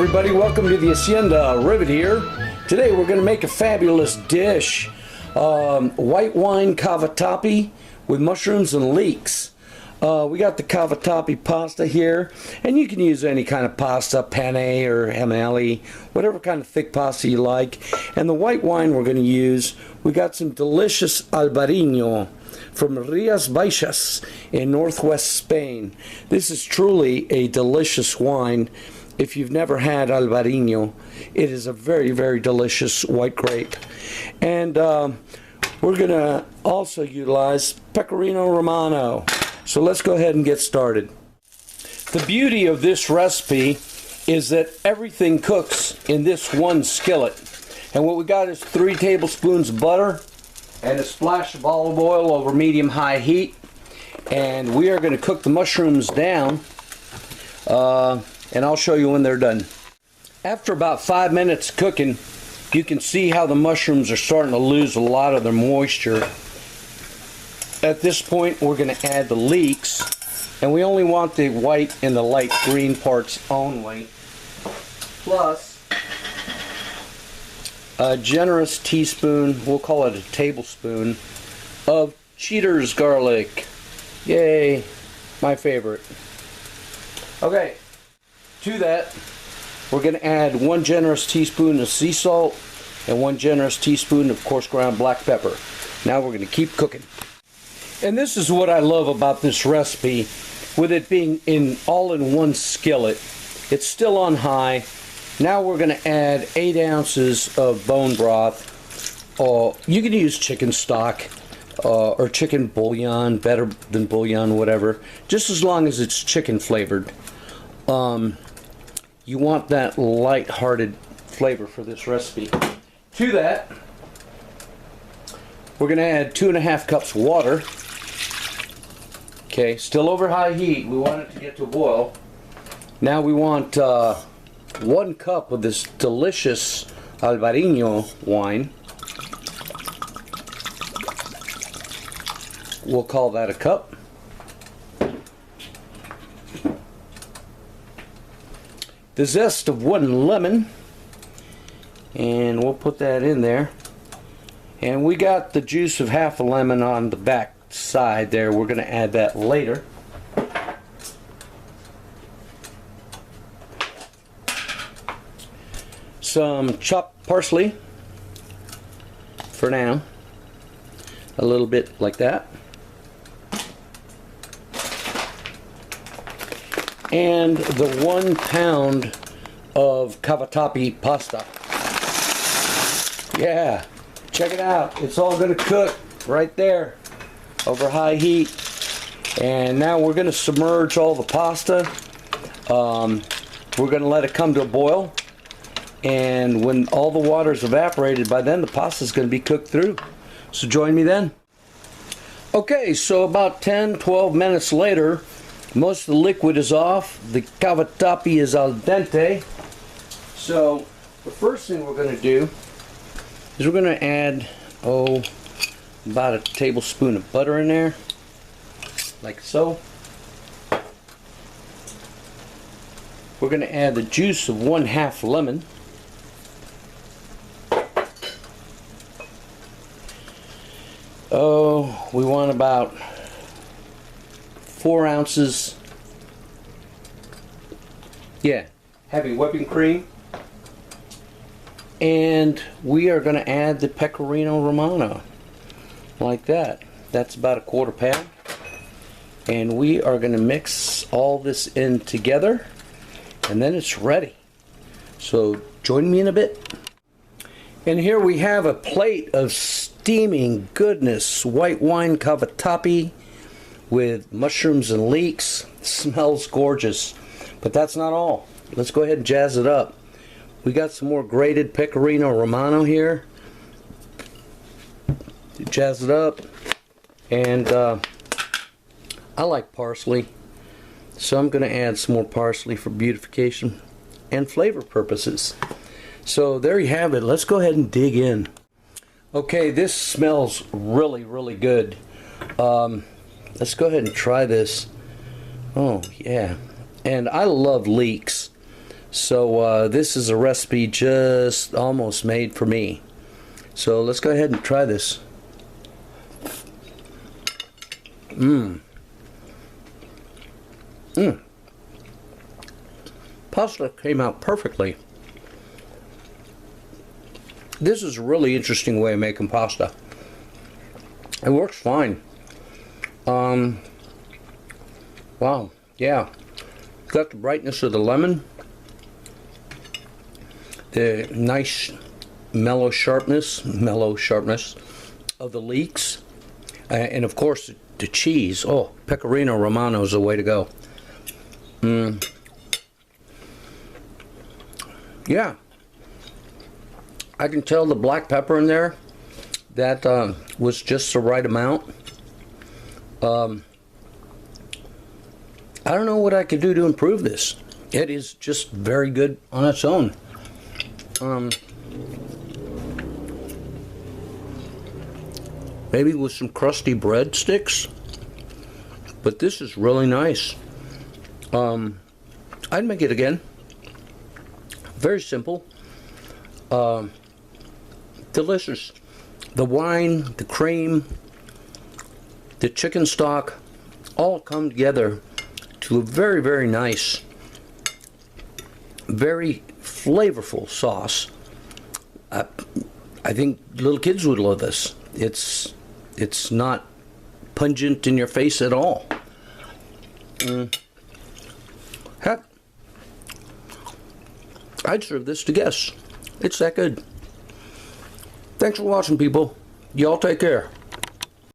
everybody, welcome to the Hacienda. Rivet here. Today we're going to make a fabulous dish. White wine cavatappi with mushrooms and leeks. We got the cavatappi pasta here, and you can use any kind of pasta, penne or gemelli, whatever kind of thick pasta you like. And the white wine we're going to use, we got some delicious Albarino from Rías Baixas in northwest Spain. This is truly a delicious wine. If you've never had Albarino, it is a very, very delicious white grape. And we're going to also utilize Pecorino-Romano. So let's go ahead and get started. The beauty of this recipe is that everything cooks in this one skillet. And what we got is 3 tablespoons of butter and a splash of olive oil over medium-high heat. And we are going to cook the mushrooms down. And I'll show you when they're done. After about 5 minutes cooking, you can see how the mushrooms are starting to lose a lot of their moisture. At this point, we're going to add the leeks, and we only want the white and the light green parts only, plus a generous teaspoon, we'll call it a tablespoon, of Cheater's garlic. Yay, my favorite. Okay. To that, we're going to add 1 generous teaspoon of sea salt and 1 generous teaspoon of coarse ground black pepper. Now we're going to keep cooking. And this is what I love about this recipe, with it being all in one skillet. It's still on high. Now we're going to add 8 ounces of bone broth. You can use chicken stock or chicken bouillon, better than bouillon, whatever, just as long as it's chicken flavored. You want that light-hearted flavor for this recipe. To that, we're going to add 2½ cups of water. Okay, still over high heat. We want it to get to a boil. Now we want 1 cup of this delicious Albarino wine. We'll call that a cup. The zest of 1 lemon, and we'll put that in there. And we got the juice of half a lemon on the back side there. We're going to add that later. Some chopped parsley for now, a little bit like that. And the 1 pound of cavatappi pasta. Yeah, check it out. It's all going to cook right there over high heat. And now we're going to submerge all the pasta. We're going to let it come to a boil. And when all the water's evaporated, by then the pasta's going to be cooked through. So join me then. Okay, so about 10-12 minutes later, most of the liquid is off. The cavatappi is al dente. So the first thing we're going to do is we're going to add about a tablespoon of butter in there, like so. We're going to add the juice of 1/2 lemon. We want about 4 ounces, heavy whipping cream. And we are going to add the Pecorino-Romano, like that. That's about 1/4 pound. And we are going to mix all this in together, and then it's ready. So join me in a bit. And here we have a plate of steaming goodness white wine cavatappi with mushrooms and leeks. Smells gorgeous. But that's not all. Let's go ahead and jazz it up. We got some more grated Pecorino-Romano here. Jazz it up. And I like parsley, so I'm going to add some more parsley for beautification and flavor purposes. So there you have it. Let's go ahead and dig in. Okay, this smells really, really good. Let's go ahead and try this. Oh, yeah. And I love leeks. So this is a recipe just almost made for me. So let's go ahead and try this. Pasta came out perfectly. This is a really interesting way of making pasta. It works fine. Wow, yeah. Got the brightness of the lemon, the nice mellow sharpness of the leeks, and of course the cheese. Oh, Pecorino-Romano is the way to go. Yeah, I can tell the black pepper in there, that was just the right amount. I don't know what I could do to improve this. It is just very good on its own. Maybe with some crusty breadsticks, but this is really nice. I'd make it again. Very simple. Delicious. The wine, the cream, the chicken stock all come together to a very, very nice, very flavorful sauce. I think little kids would love this. It's not pungent in your face at all. Heck, I'd serve this to guests. It's that good. Thanks for watching, people. Y'all take care.